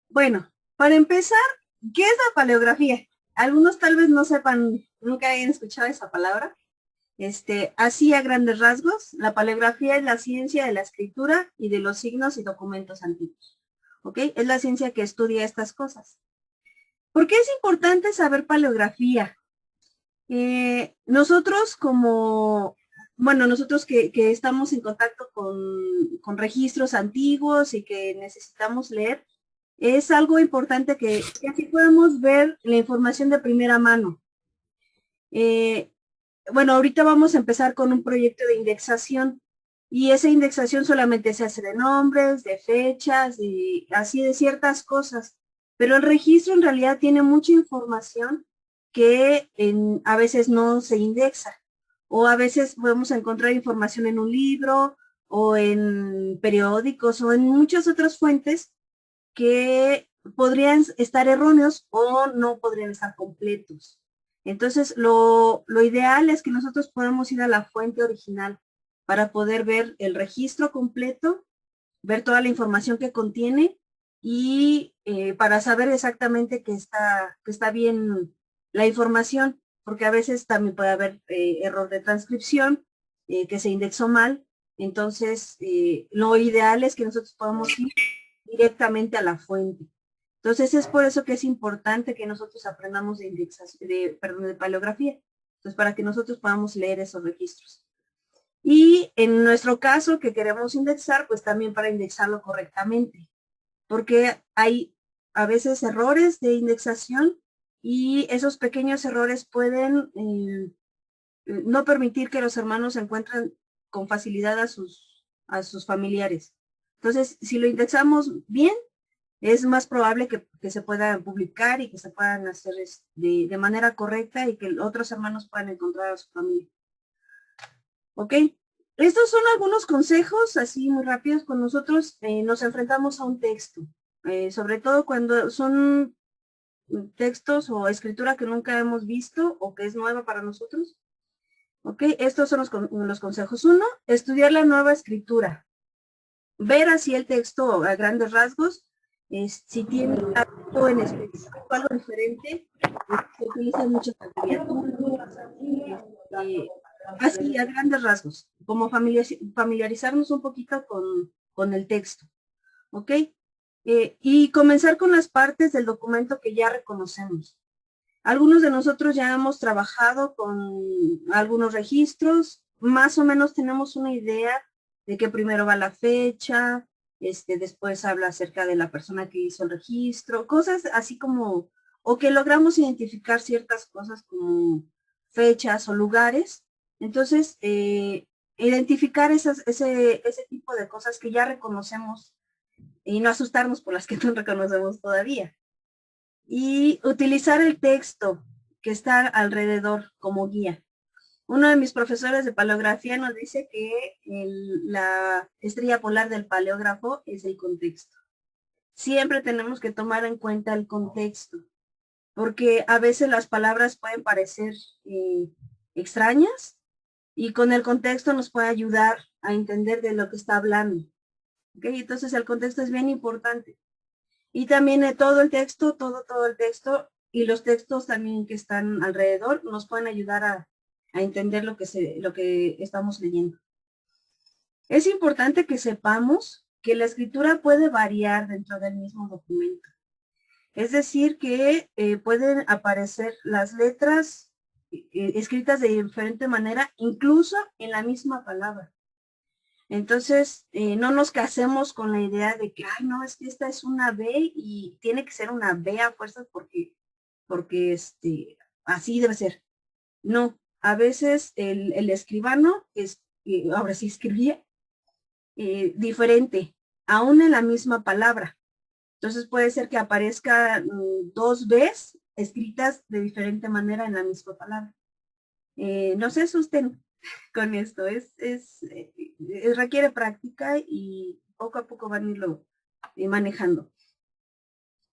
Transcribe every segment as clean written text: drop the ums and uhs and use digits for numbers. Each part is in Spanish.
Bueno, para empezar, ¿qué es la paleografía? Algunos tal vez no sepan, nunca hayan escuchado esa palabra. Así a grandes rasgos, la paleografía es la ciencia de la escritura y de los signos y documentos antiguos. ¿Ok? Es la ciencia que estudia estas cosas. ¿Por qué es importante saber paleografía? Nosotros nosotros que estamos en contacto con registros antiguos y que necesitamos leer, es algo importante que así podemos ver la información de primera mano. Eh, bueno, ahorita vamos a empezar con un proyecto de indexación y esa indexación solamente se hace de nombres, de fechas, así de ciertas cosas, pero el registro en realidad tiene mucha información que a veces no se indexa o a veces podemos encontrar información en un libro o en periódicos o en muchas otras fuentes que podrían estar erróneos o no podrían estar completos. Entonces, lo ideal es que nosotros podamos ir a la fuente original para poder ver el registro completo, ver toda la información que contiene y para saber exactamente que está bien la información, porque a veces también puede haber error de transcripción, que se indexó mal. Entonces, lo ideal es que nosotros podamos ir directamente a la fuente. Entonces es por eso que es importante que nosotros aprendamos de indexación, perdón, de paleografía. Entonces, para que nosotros podamos leer esos registros. Y en nuestro caso que queremos indexar, pues también para indexarlo correctamente, porque hay a veces errores de indexación y esos pequeños errores pueden no permitir que los hermanos encuentren con facilidad a sus familiares. Entonces, si lo indexamos bien, es más probable que se puedan publicar y que se puedan hacer de manera correcta y que otros hermanos puedan encontrar a su familia. ¿Ok? Estos son algunos consejos, así muy rápidos, cuando nosotros nos enfrentamos a un texto, sobre todo cuando son textos o escritura que nunca hemos visto o que es nueva para nosotros. ¿Ok? Estos son los consejos. Uno, estudiar la nueva escritura. Ver así el texto a grandes rasgos, si tiene algo en específico, algo diferente, se utilizan muchas abreviaturas, este, así a grandes rasgos, como familiarizarnos un poquito con el texto, ¿ok? Y comenzar con las partes del documento que ya reconocemos. Algunos de nosotros ya hemos trabajado con algunos registros, más o menos tenemos una idea de que primero va la fecha, después habla acerca de la persona que hizo el registro, cosas así como, o que logramos identificar ciertas cosas como fechas o lugares. Entonces, identificar ese tipo de cosas que ya reconocemos y no asustarnos por las que no reconocemos todavía y utilizar el texto que está alrededor como guía. Uno de mis profesores de paleografía nos dice que la estrella polar del paleógrafo es el contexto. Siempre tenemos que tomar en cuenta el contexto, porque a veces las palabras pueden parecer extrañas y con el contexto nos puede ayudar a entender de lo que está hablando. ¿Okay? Entonces el contexto es bien importante. Y también todo el texto, todo el texto y los textos también que están alrededor nos pueden ayudar a entender lo que estamos leyendo. Es importante que sepamos que la escritura puede variar dentro del mismo documento. Es decir, que pueden aparecer las letras escritas de diferente manera, incluso en la misma palabra. Entonces, no nos casemos con la idea de que, ay, no, es que esta es una B y tiene que ser una B a fuerzas porque así debe ser. No, a veces el escribano ahora sí escribía diferente, aún en la misma palabra. Entonces puede ser que aparezca dos Bs escritas de diferente manera en la misma palabra. No se asusten con esto, requiere práctica y poco a poco van a irlo manejando.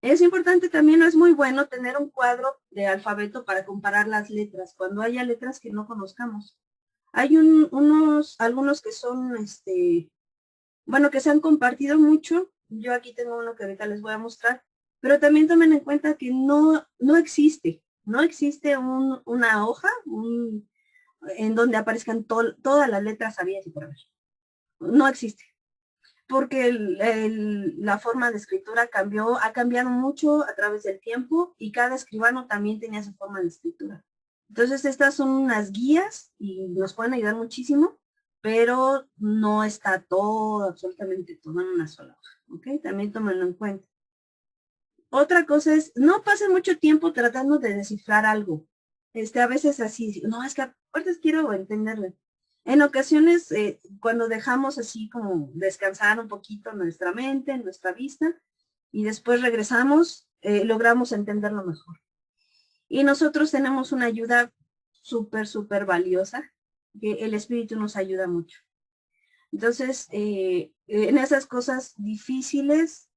Es importante también, es muy bueno tener un cuadro de alfabeto para comparar las letras, cuando haya letras que no conozcamos. Hay algunos que son, bueno, que se han compartido mucho. Yo aquí tengo uno que ahorita les voy a mostrar, Pero también tomen en cuenta que no existe una hoja en donde aparezcan todas las letras habidas y por haber. No existe, porque la forma de escritura ha cambiado mucho a través del tiempo y cada escribano también tenía su forma de escritura. Entonces estas son unas guías y nos pueden ayudar muchísimo, pero no está todo, absolutamente todo en una sola hoja, ¿ok? También tómenlo en cuenta. Otra cosa es, no pasen mucho tiempo tratando de descifrar algo. A veces así, no, es que ahorita quiero entenderlo. En ocasiones, cuando dejamos así como descansar un poquito nuestra mente, nuestra vista, y después regresamos, logramos entenderlo mejor. Y nosotros tenemos una ayuda súper, súper valiosa, que el espíritu nos ayuda mucho. Entonces, en esas cosas difíciles,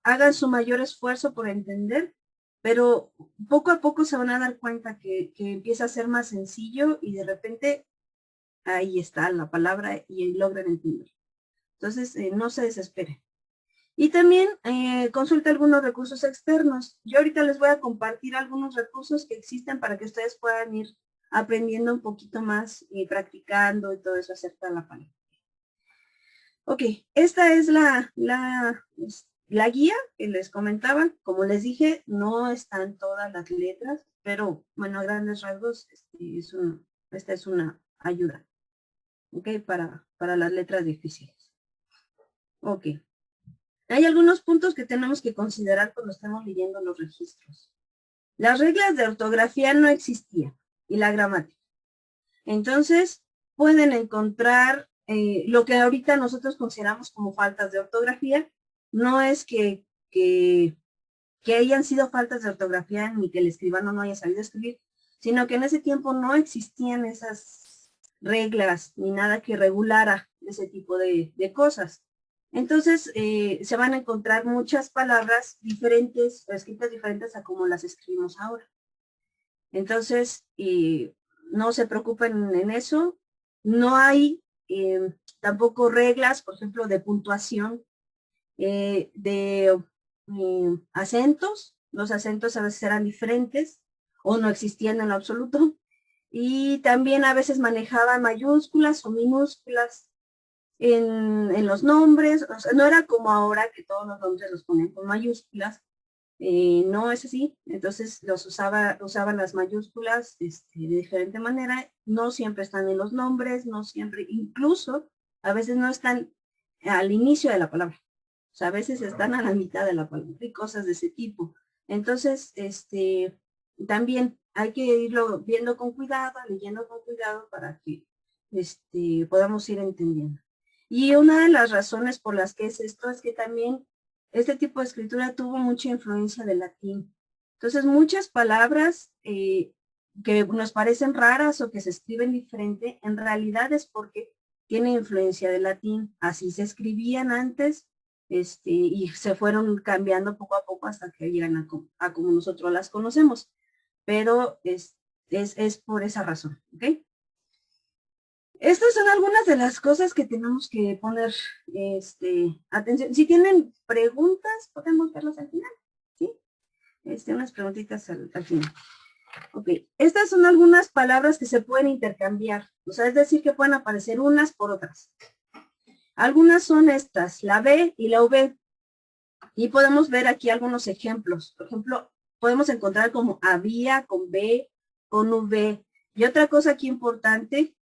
hagan su mayor esfuerzo por entender, pero poco a poco se van a dar cuenta que empieza a ser más sencillo y de repente ahí está la palabra y logran entender. Entonces, no se desesperen. Y también consulte algunos recursos externos. Yo ahorita les voy a compartir algunos recursos que existen para que ustedes puedan ir aprendiendo un poquito más y practicando y todo eso acerca de la palabra. Ok, esta es la guía que les comentaba. Como les dije, no están todas las letras, pero bueno, a grandes rasgos, esta es una ayuda, ok, para las letras difíciles. Ok. Hay algunos puntos que tenemos que considerar cuando estamos leyendo los registros. Las reglas de ortografía no existían y la gramática. Entonces, pueden encontrar lo que ahorita nosotros consideramos como faltas de ortografía. No es que hayan sido faltas de ortografía ni que el escribano no haya sabido escribir, sino que en ese tiempo no existían esas reglas ni nada que regulara ese tipo de cosas. Entonces, se van a encontrar muchas palabras diferentes, escritas diferentes a como las escribimos ahora. Entonces, no se preocupen en eso. No hay tampoco reglas, por ejemplo, de puntuación, de acentos. Los acentos a veces eran diferentes o no existían en lo absoluto. Y también a veces manejaban mayúsculas o minúsculas en los nombres. O sea, no era como ahora que todos los nombres los ponen con mayúsculas. No es así, entonces usaban las mayúsculas de diferente manera, no siempre están en los nombres, no siempre, incluso a veces no están al inicio de la palabra, o sea, a veces están a la mitad de la palabra y cosas de ese tipo. Entonces, también hay que irlo viendo con cuidado, leyendo con cuidado para que podamos ir entendiendo. Y una de las razones por las que es esto es que también este tipo de escritura tuvo mucha influencia del latín. Entonces, muchas palabras que nos parecen raras o que se escriben diferente, en realidad es porque tienen influencia del latín. Así se escribían antes y se fueron cambiando poco a poco hasta que llegan a como nosotros las conocemos. Pero es por esa razón, ¿ok? Estas son algunas de las cosas que tenemos que poner atención. Si tienen preguntas, podemos verlas al final, ¿sí? Unas preguntitas al final. Ok, estas son algunas palabras que se pueden intercambiar. O sea, es decir, que pueden aparecer unas por otras. Algunas son estas, la B y la V. Y podemos ver aquí algunos ejemplos. Por ejemplo, podemos encontrar como había con B, con V. Y otra cosa aquí importante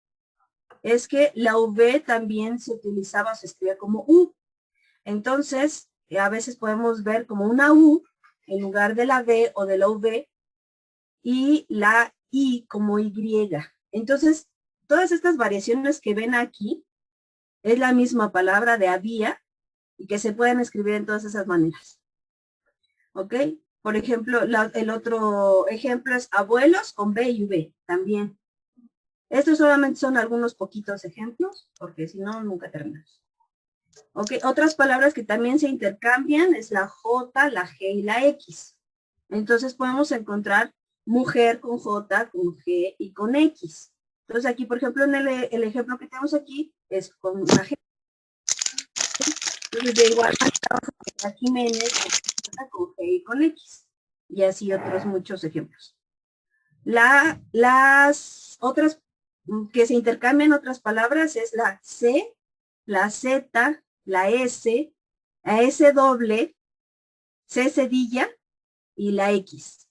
es que la V también se utilizaba, se escribía como U. Entonces, a veces podemos ver como una U en lugar de la V o de la V y la I como Y. Entonces, todas estas variaciones que ven aquí es la misma palabra de había y que se pueden escribir en todas esas maneras. ¿Ok? Por ejemplo, el otro ejemplo es abuelos con B y V también. Estos solamente son algunos poquitos ejemplos, porque si no, nunca terminamos. Ok, otras palabras que también se intercambian es la J, la G y la X. Entonces podemos encontrar mujer con J, con G y con X. Entonces aquí, por ejemplo, en el ejemplo que tenemos aquí es con una G. Entonces de igual manera, Jiménez, Z con G y con X. Y así otros muchos ejemplos. Las otras que se intercambian otras palabras es la C, la Z, la S, la S doble, C cedilla y la X.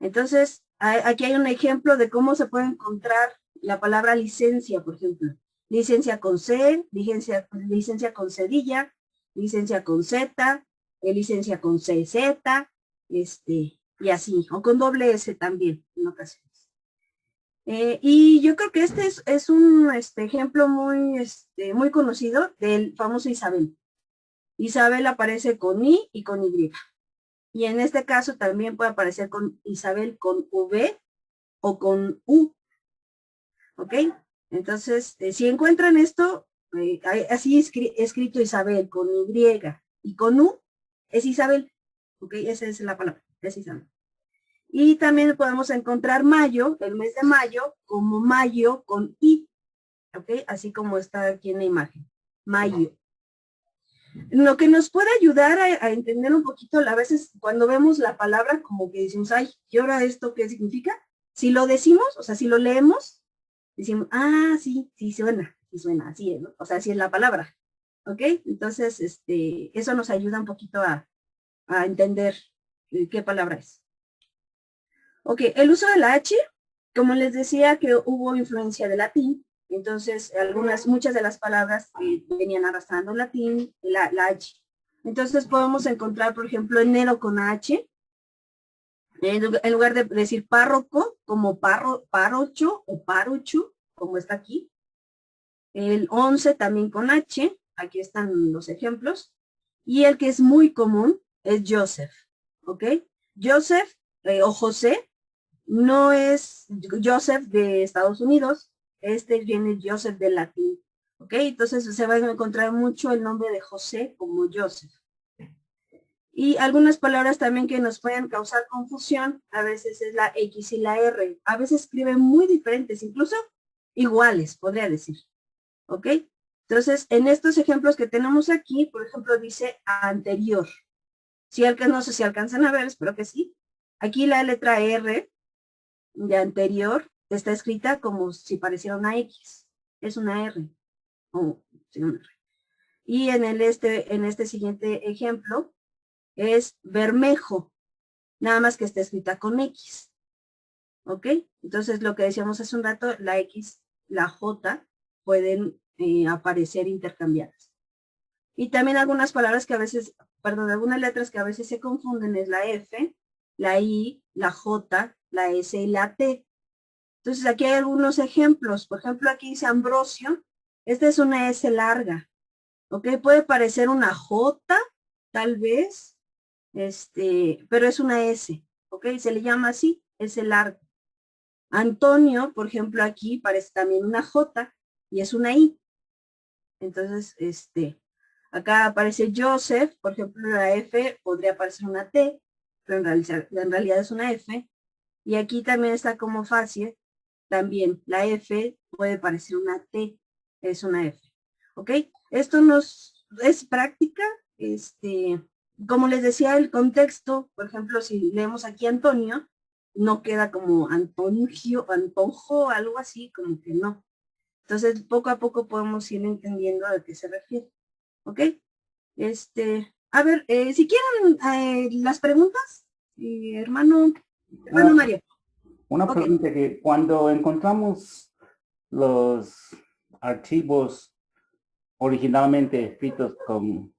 Entonces, aquí hay un ejemplo de cómo se puede encontrar la palabra licencia, por ejemplo. Licencia con C, licencia con cedilla, licencia con Z, licencia con CZ, y así, o con doble S también en ocasiones. Y yo creo que este es un ejemplo muy conocido del famoso Isabel. Isabel aparece con I y con Y. Y en este caso también puede aparecer con Isabel con V o con U. ¿Ok? Entonces, si encuentran esto, así escrito Isabel con Y y con U, es Isabel. ¿Ok? Esa es la palabra, es Isabel. Y también podemos encontrar mayo, el mes de mayo, como mayo con I. ¿Ok? Así como está aquí en la imagen. Mayo. Lo que nos puede ayudar a entender un poquito, a veces cuando vemos la palabra, como que decimos, ay, ¿y ahora esto qué significa? Si lo decimos, o sea, si lo leemos, decimos, ah, sí, sí suena, así es, ¿no? O sea, así es la palabra. ¿Ok? Entonces, eso nos ayuda un poquito a entender qué palabra es. Ok, el uso de la H, como les decía que hubo influencia del latín, entonces muchas de las palabras venían arrastrando latín, la H. Entonces podemos encontrar, por ejemplo, enero con H, en lugar de decir párroco, como párocho o párocho, como está aquí. El 11 también con H, aquí están los ejemplos. Y el que es muy común es Joseph, ¿ok? Joseph o José no es Joseph de Estados Unidos, viene Joseph del latín, ¿ok? Entonces se va a encontrar mucho el nombre de José como Joseph. Y algunas palabras también que nos pueden causar confusión, a veces es la X y la R. A veces escriben muy diferentes, incluso iguales, podría decir, ¿ok? Entonces, en estos ejemplos que tenemos aquí, por ejemplo, dice anterior. No sé si alcanzan a ver, espero que sí. Aquí la letra R de anterior está escrita como si pareciera una X. Es una R. Sí, una R. Y en este siguiente ejemplo es Bermejo, nada más que está escrita con X. ¿Ok? Entonces lo que decíamos hace un rato, la X, la J pueden aparecer intercambiadas. Y también algunas palabras que a veces, perdón, algunas letras que a veces se confunden es la F, la I, la J, la S y la T. Entonces aquí hay algunos ejemplos. Por ejemplo, aquí dice Ambrosio. Esta es una S larga. ¿Ok? Puede parecer una J, tal vez, pero es una S. ¿Ok? Se le llama así, S larga. Antonio, por ejemplo, aquí parece también una J y es una I. Entonces, acá aparece Joseph, por ejemplo, la F podría parecer una T, pero en realidad es una F. Y aquí también está como fácil, también la F puede parecer una T, es una F. ¿Ok? Esto es práctica, como les decía, el contexto, por ejemplo, si leemos aquí Antonio, no queda como Antonio, Antojo, algo así, como que no. Entonces, poco a poco podemos ir entendiendo a qué se refiere. ¿Ok? A ver, si quieren las preguntas, hermano Mario. Una Ok. pregunta que cuando encontramos los archivos originalmente escritos con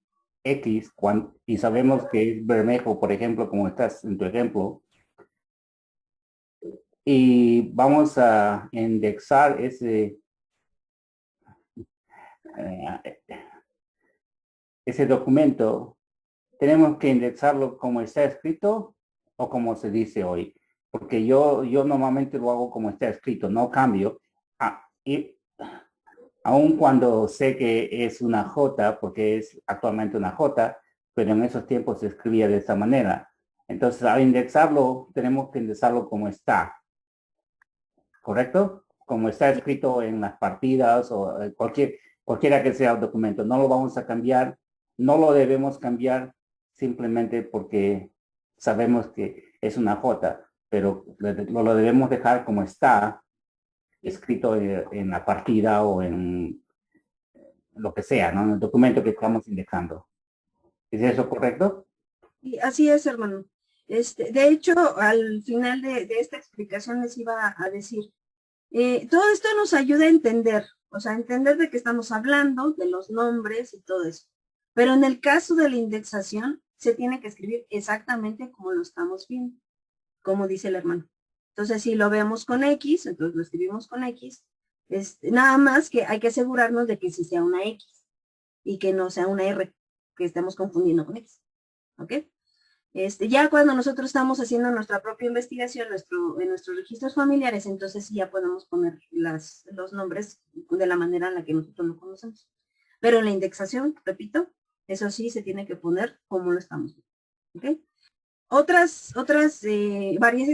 X y sabemos que es Bermejo, por ejemplo, como estás en tu ejemplo, y vamos a indexar eh, ese documento, tenemos que indexarlo como está escrito o como se dice hoy. Porque yo normalmente lo hago como está escrito, no cambio. Y aun cuando sé que es una J, porque es actualmente una J, pero en esos tiempos se escribía de esta manera. Entonces, al indexarlo, tenemos que indexarlo como está, ¿correcto? Como está escrito en las partidas o cualquiera que sea el documento. No lo vamos a cambiar, no lo debemos cambiar simplemente porque sabemos que es una J, pero lo debemos dejar como está escrito en la partida o en lo que sea, ¿no? En el documento que estamos indexando. ¿Es eso correcto? Y así es, hermano. De hecho, al final de esta explicación les iba a decir, todo esto nos ayuda a entender, o sea, a entender de qué estamos hablando, de los nombres y todo eso. Pero en el caso de la indexación, se tiene que escribir exactamente como lo estamos viendo, como dice el hermano. Entonces, si lo vemos con X, entonces lo escribimos con X. Nada más que hay que asegurarnos de que sí sea una X y que no sea una R, que estemos confundiendo con X. ¿Ok? Ya cuando nosotros estamos haciendo nuestra propia investigación en nuestros registros familiares, entonces sí ya podemos poner los nombres de la manera en la que nosotros lo conocemos. Pero en la indexación, repito, eso sí se tiene que poner como lo estamos viendo. ¿Ok? Otras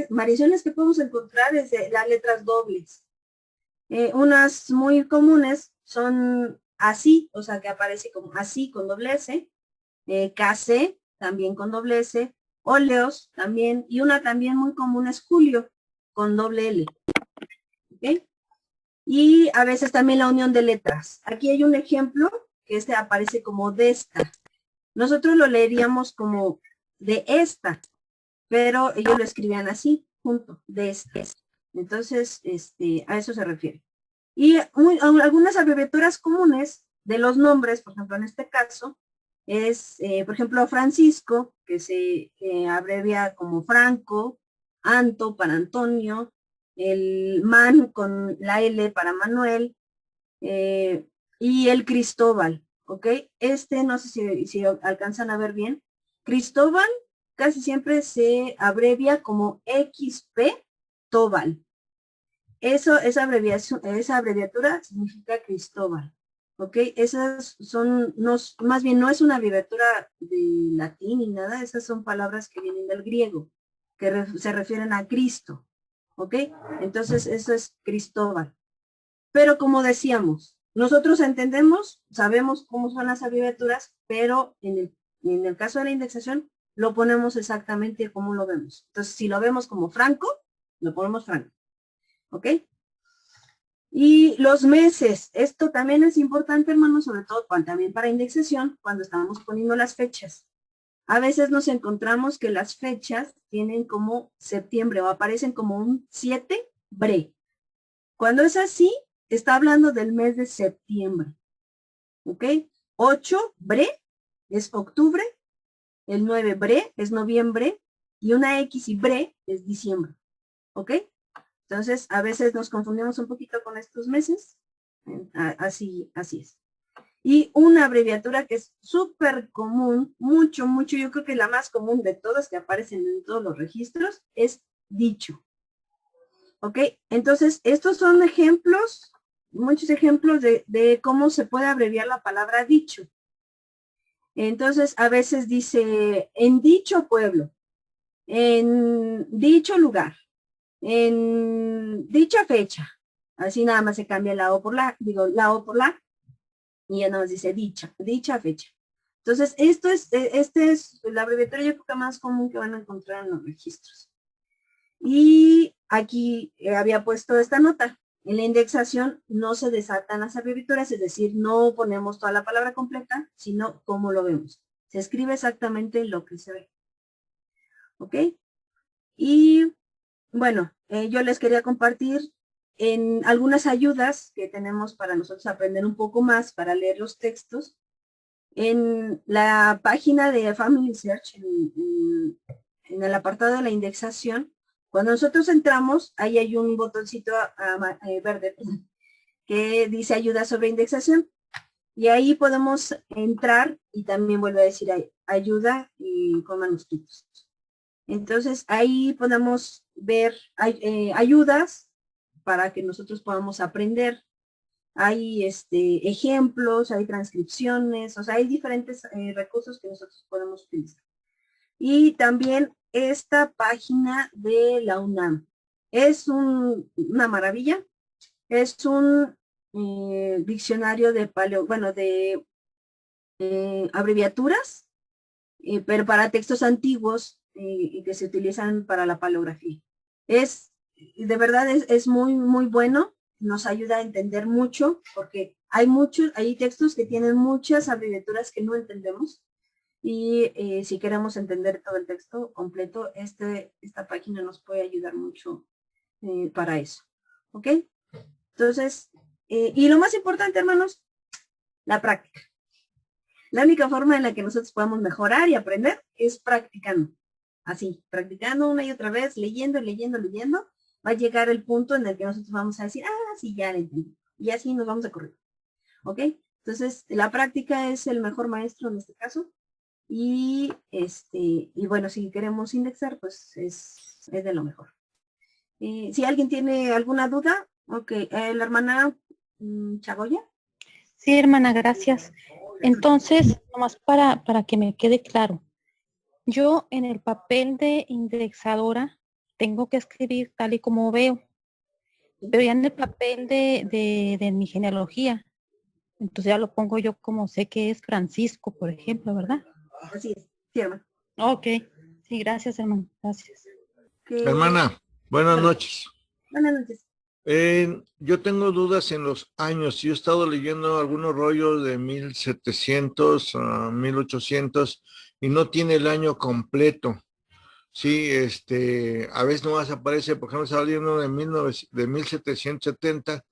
variaciones que podemos encontrar es de las letras dobles. Unas muy comunes son así, o sea que aparece como así con doble S, KC también con doble S, óleos también, y una también muy común es Julio con doble L. ¿Okay? Y a veces también la unión de letras. Aquí hay un ejemplo que aparece como de esta. Nosotros lo leeríamos como de esta, pero ellos lo escribían así, junto, de esta. Entonces, a eso se refiere. Y algunas abreviaturas comunes de los nombres, por ejemplo, en este caso, es, por ejemplo, Francisco, que se abrevia como Franco, Anto para Antonio, el Man con la L para Manuel, y el Cristóbal, ¿ok? No sé si alcanzan a ver bien. Cristóbal casi siempre se abrevia como XP Tobal. Esa abreviatura significa Cristóbal, ¿ok? Esas son, no, más bien no es una abreviatura de latín ni nada, esas son palabras que vienen del griego, que se refieren a Cristo, ¿ok? Entonces eso es Cristóbal. Pero como decíamos, nosotros entendemos, sabemos cómo son las abreviaturas, pero en el caso de la indexación, lo ponemos exactamente como lo vemos. Entonces, si lo vemos como Franco, lo ponemos Franco. ¿Ok? Y los meses, esto también es importante, hermanos, sobre todo también para indexación, cuando estamos poniendo las fechas. A veces nos encontramos que las fechas tienen como septiembre o aparecen como un 7 bre. Cuando es así, está hablando del mes de septiembre. ¿Ok? 8 bre es octubre, el 9 bre es noviembre y una X y bre es diciembre. ¿Ok? Entonces, a veces nos confundimos un poquito con estos meses. Así es. Y una abreviatura que es súper común, mucho, yo creo que la más común de todas que aparecen en todos los registros, es dicho. ¿Ok? Entonces, estos son ejemplos, muchos ejemplos de cómo se puede abreviar la palabra dicho. Entonces, a veces dice, en dicho pueblo, en dicho lugar, en dicha fecha. Así nada más se cambia la O por la, la O por la, y ya nada más dice dicha fecha. Entonces, este es la abreviatura yo creo que más común que van a encontrar en los registros. Y aquí había puesto esta nota. En la indexación no se desatan las abreviaturas, es decir, no ponemos toda la palabra completa, sino como lo vemos. Se escribe exactamente lo que se ve. ¿Ok? Y bueno, yo les quería compartir en algunas ayudas que tenemos para nosotros aprender un poco más, para leer los textos. En la página de Family Search, en el apartado de la indexación, cuando nosotros entramos, ahí hay un botoncito verde que dice ayuda sobre indexación. Y ahí podemos entrar y también vuelve a decir ayuda con manuscritos. Entonces ahí podemos ver ayudas para que nosotros podamos aprender. Hay ejemplos, hay transcripciones, o sea, hay diferentes recursos que nosotros podemos utilizar. Y también esta página de la UNAM. Es una maravilla. Es un diccionario de abreviaturas pero para textos antiguos y que se utilizan para la palografía. De verdad es muy, muy bueno, nos ayuda a entender mucho, porque hay textos que tienen muchas abreviaturas que no entendemos, y si queremos entender todo el texto completo, esta página nos puede ayudar mucho para eso. ¿Ok? Entonces, y lo más importante, hermanos, la práctica. La única forma en la que nosotros podemos mejorar y aprender es practicando. Así, practicando una y otra vez, leyendo, leyendo, leyendo, va a llegar el punto en el que nosotros vamos a decir, sí, ya lo entendí. Y así nos vamos a correr. ¿Ok? Entonces, la práctica es el mejor maestro en este caso. Y bueno, si queremos indexar, pues es de lo mejor. Si alguien tiene alguna duda, ok, la hermana Chagoya. Sí, hermana, gracias. Entonces, nomás para que me quede claro, yo en el papel de indexadora tengo que escribir tal y como veo, pero ya en el papel de mi genealogía, entonces ya lo pongo yo como sé que es Francisco, por ejemplo, ¿verdad? Así es, sí, hermano. Ok, sí, gracias, hermano, gracias. Hermana, buenas noches. Buenas noches. Yo tengo dudas en los años. Yo he estado leyendo algunos rollos de 1700 a 1800 y no tiene el año completo. Sí, a veces nomás aparece, por ejemplo, estaba leyendo de 1770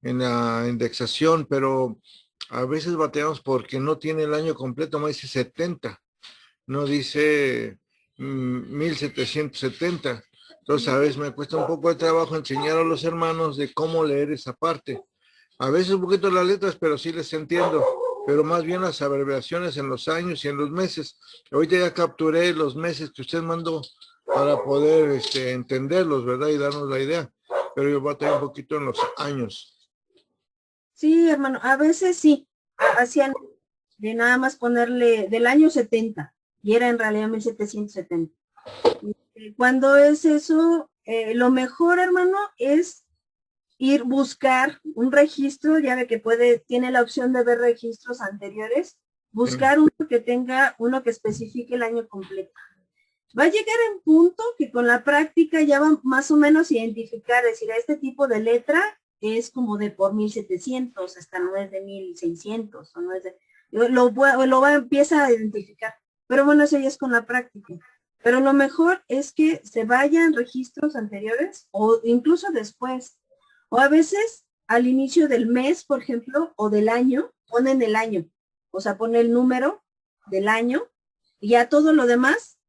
en la indexación, pero a veces bateamos porque no tiene el año completo, no dice 70, no dice 1770. Entonces a veces me cuesta un poco de trabajo enseñar a los hermanos de cómo leer esa parte. A veces un poquito las letras, pero sí les entiendo, pero más bien las abreviaciones en los años y en los meses. Ahorita ya capturé los meses que usted mandó para poder entenderlos, ¿verdad? Y darnos la idea. Pero yo voy a tener un poquito en los años. Sí, hermano, a veces sí, hacían de nada más ponerle del año 70, y era en realidad 1770. Cuando es eso, lo mejor, hermano, es buscar un registro, ya ve que tiene la opción de ver registros anteriores, buscar uno que especifique el año completo. Va a llegar en punto que con la práctica ya va más o menos identificar, decir, este tipo de letra es como de por 1700, hasta no es de 1600, o no es de, empieza a identificar. Pero bueno, eso ya es con la práctica. Pero lo mejor es que se vayan registros anteriores o incluso después. O a veces al inicio del mes, por ejemplo, o del año, ponen el año. O sea, pone el número del año y ya todo lo demás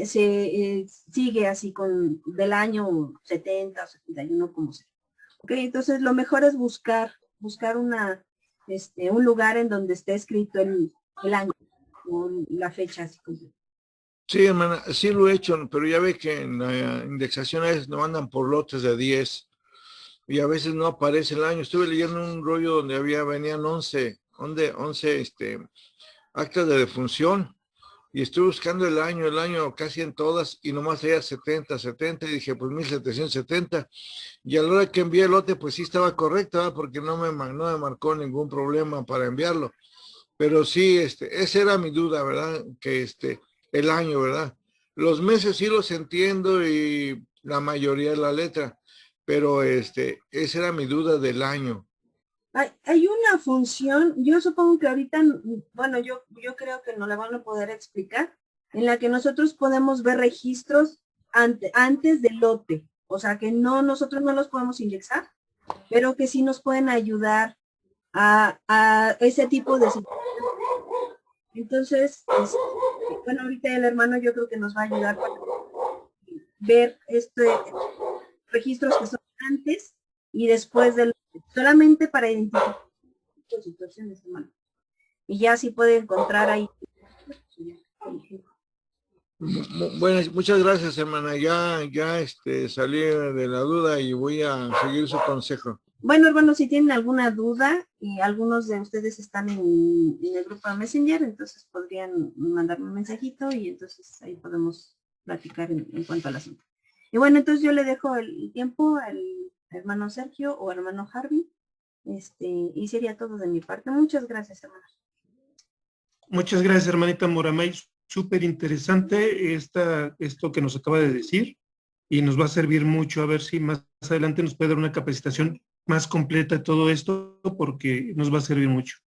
sigue así con del año 70 o 71, como sea. Ok, entonces lo mejor es buscar un lugar en donde esté escrito el año o la fecha así completa. Sí, hermana, sí lo he hecho, pero ya ve que en la indexación a veces nos mandan por lotes de 10 y a veces no aparece el año. Estuve leyendo un rollo donde venían 11 actas de defunción y estuve buscando el año casi en todas y nomás había 70 y dije pues 1770 y a la hora que envié el lote pues sí estaba correcto, ¿verdad? Porque no me marcó ningún problema para enviarlo. Pero sí, esa era mi duda, ¿verdad? Que el año, ¿verdad? Los meses sí los entiendo y la mayoría de la letra, pero esa era mi duda del año. Hay una función, yo supongo que ahorita, bueno, yo creo que no la van a poder explicar, en la que nosotros podemos ver registros antes del lote, o sea que nosotros no los podemos indexar, pero que sí nos pueden ayudar a ese tipo de situaciones. Entonces, bueno, ahorita el hermano yo creo que nos va a ayudar para ver registros que son antes y después del solamente para identificar situaciones, hermano. Y ya sí puede encontrar ahí. Bueno, muchas gracias, hermana. Ya salí de la duda y voy a seguir su consejo. Bueno, hermano, si tienen alguna duda, y algunos de ustedes están en el grupo de Messenger, entonces podrían mandarme un mensajito y entonces ahí podemos platicar en cuanto al asunto. Y bueno, entonces yo le dejo el tiempo al hermano Sergio o hermano Harvey, y sería todo de mi parte. Muchas gracias, hermanos. Muchas gracias, hermanita Moramay. Súper interesante esto que nos acaba de decir y nos va a servir mucho a ver si más adelante nos puede dar una capacitación más completa de todo esto porque nos va a servir mucho.